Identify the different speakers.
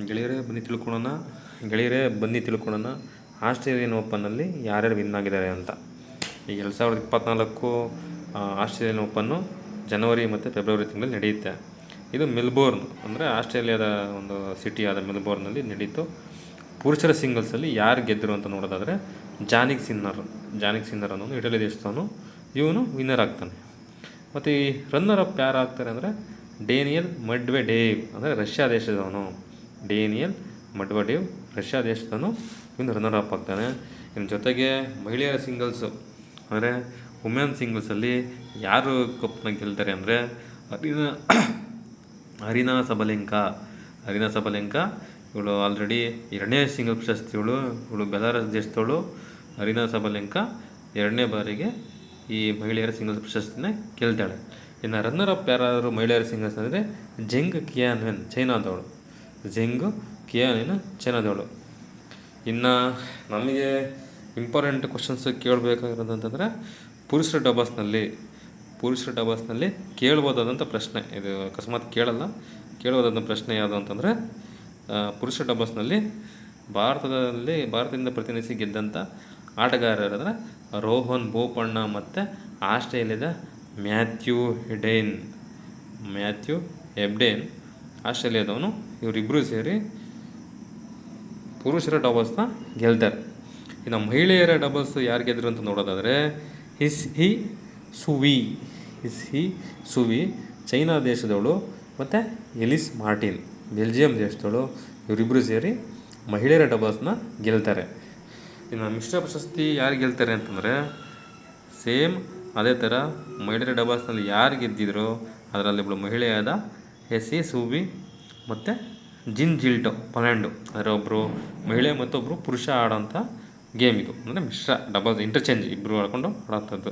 Speaker 1: ಗೆಳೆಯರೇ ಬನ್ನಿ ತಿಳ್ಕೊಳ್ಳೋಣ ಆಸ್ಟ್ರೇಲಿಯನ್ ಓಪನ್ನಲ್ಲಿ ಯಾರ್ಯಾರು ವಿನ್ ಆಗಿದ್ದಾರೆ ಅಂತ. ಈಗ 2024 ಆಸ್ಟ್ರೇಲಿಯನ್ ಓಪನ್ನು ಜನವರಿ ಮತ್ತು ಫೆಬ್ರವರಿ ತಿಂಗಳಲ್ಲಿ ನಡೆಯುತ್ತೆ. ಇದು ಮೆಲ್ಬೋರ್ನ್ ಅಂದರೆ ಆಸ್ಟ್ರೇಲಿಯಾದ ಒಂದು ಸಿಟಿಯಾದ ಮೆಲ್ಬೋರ್ನಲ್ಲಿ ನಡೀತು. ಪುರುಷರ ಸಿಂಗಲ್ಸಲ್ಲಿ ಯಾರು ಗೆದ್ದರು ಅಂತ ನೋಡೋದಾದರೆ ಜಾನಿಕ್ ಸಿನ್ನರ್ ಅನ್ನೋನು ಇಟಲಿ ದೇಶದವನು, ಇವನು ವಿನ್ನರ್ ಆಗ್ತಾನೆ. ಮತ್ತು ಈ ರನ್ನರ್ ಅಪ್ ಯಾರು ಆಗ್ತಾರೆ ಅಂದರೆ ಡೇನಿಯಲ್ ಮೆಡ್ವೆಡೇವ್ ಅಂದರೆ ರಷ್ಯಾ ದೇಶದವನು. ಇವನು ರನ್ನರ್ ಅಪ್ ಆಗ್ತಾನೆ. ಇನ್ನು ಜೊತೆಗೆ ಮಹಿಳೆಯರ ಸಿಂಗಲ್ಸು ಅಂದರೆ ವುಮೆನ್ ಸಿಂಗಲ್ಸಲ್ಲಿ ಯಾರು ಕಪ್ನ ಗೆಲ್ತಾರೆ ಅಂದರೆ ಅರಿನಾ ಸಬಲೆಂಕಾ ಇವಳು ಆಲ್ರೆಡಿ 2ನೇ ಸಿಂಗಲ್ ಪ್ರಶಸ್ತಿ. ಇವಳು ಬೆಲಾರಸ್ ದೇಶದವಳು. ಅರಿನಾ ಸಬಲೆಂಕಾ 2ನೇ ಬಾರಿಗೆ ಈ ಮಹಿಳೆಯರ ಸಿಂಗಲ್ಸ್ ಪ್ರಶಸ್ತಿನ ಗೆಲ್ತಾಳೆ. ಇನ್ನು ರನ್ನರ್ ಅಪ್ ಯಾರಾದರೂ ಮಹಿಳೆಯರ ಸಿಂಗಲ್ಸ್ ಅಂದರೆ ಜೆಂಗ್ ಕಿಯಾನ್ವೆನ್ ಚೈನಾದವಳು. ಇನ್ನು ನಮಗೆ ಇಂಪಾರ್ಟೆಂಟ್ ಕ್ವಶನ್ಸ್ ಕೇಳಬೇಕಾಗಿರೋದಂತಂದರೆ ಪುರುಷರ ಡಬಲ್ಸ್ನಲ್ಲಿ ಕೇಳ್ಬೋದಾದಂಥ ಪ್ರಶ್ನೆ ಇದು. ಅಕಸ್ಮಾತ್ ಕೇಳ್ಬೋದಾದಂಥ ಪ್ರಶ್ನೆ ಯಾವುದು ಅಂತಂದರೆ ಪುರುಷರ ಡಬಲ್ಸ್ನಲ್ಲಿ ಭಾರತದಿಂದ ಪ್ರತಿನಿಧಿಸಿ ಗೆದ್ದಂಥ ಆಟಗಾರರಾದರೆ ರೋಹನ್ ಬೋಪಣ್ಣ ಮತ್ತು ಆಸ್ಟ್ರೇಲಿಯಾದ ಮ್ಯಾಥ್ಯೂ ಎಬ್ಡೇನ್ ಆಸ್ಟ್ರೇಲಿಯಾದವನು. ಇವರಿಬ್ಬರು ಸೇರಿ ಪುರುಷರ ಡಬಲ್ಸ್ನ ಗೆಲ್ತಾರೆ. ಇನ್ನು ಮಹಿಳೆಯರ ಡಬಲ್ಸ್ ಯಾರು ಗೆದ್ದರು ಅಂತ ನೋಡೋದಾದರೆ ಹಿಸ್ ಹಿ ಸುವಿ ಚೈನಾ ದೇಶದವಳು ಮತ್ತು ಎಲಿಸ್ ಮಾರ್ಟಿನ್ ಬೆಲ್ಜಿಯಂ ದೇಶದವಳು. ಇವರಿಬ್ಬರು ಸೇರಿ ಮಹಿಳೆಯರ ಡಬಲ್ಸ್ನ ಗೆಲ್ತಾರೆ. ಇನ್ನು ಮಿಶ್ರ ಪ್ರಶಸ್ತಿ ಯಾರು ಗೆಲ್ತಾರೆ ಅಂತಂದರೆ ಸೇಮ್ ಅದೇ ಥರ ಮಹಿಳೆಯರ ಡಬಲ್ಸ್ನಲ್ಲಿ ಯಾರು ಗೆದ್ದಿದ್ರೋ ಅದರಲ್ಲಿ ಒಬ್ಬಳು ಮಹಿಳೆಯಾದ ಎಸ್ ಇ ಸುವಿ ಮತ್ತು ಜಿನ್ ಜಿಲ್ಟೋ ಪೊಲ್ಯಾಂಡು. ಅಂದರೆ ಒಬ್ಬರು ಮಹಿಳೆ ಮತ್ತು ಒಬ್ಬರು ಪುರುಷ ಆಡೋಂಥ ಗೇಮ್ ಇದು. ಅಂದರೆ ಮಿಶ್ರ ಡಬಲ್ಸ್ ಇಂಟರ್ಚೇಂಜ್ ಇಬ್ಬರು ಆಡ್ಕೊಂಡು ಆಡೋಂಥದ್ದು.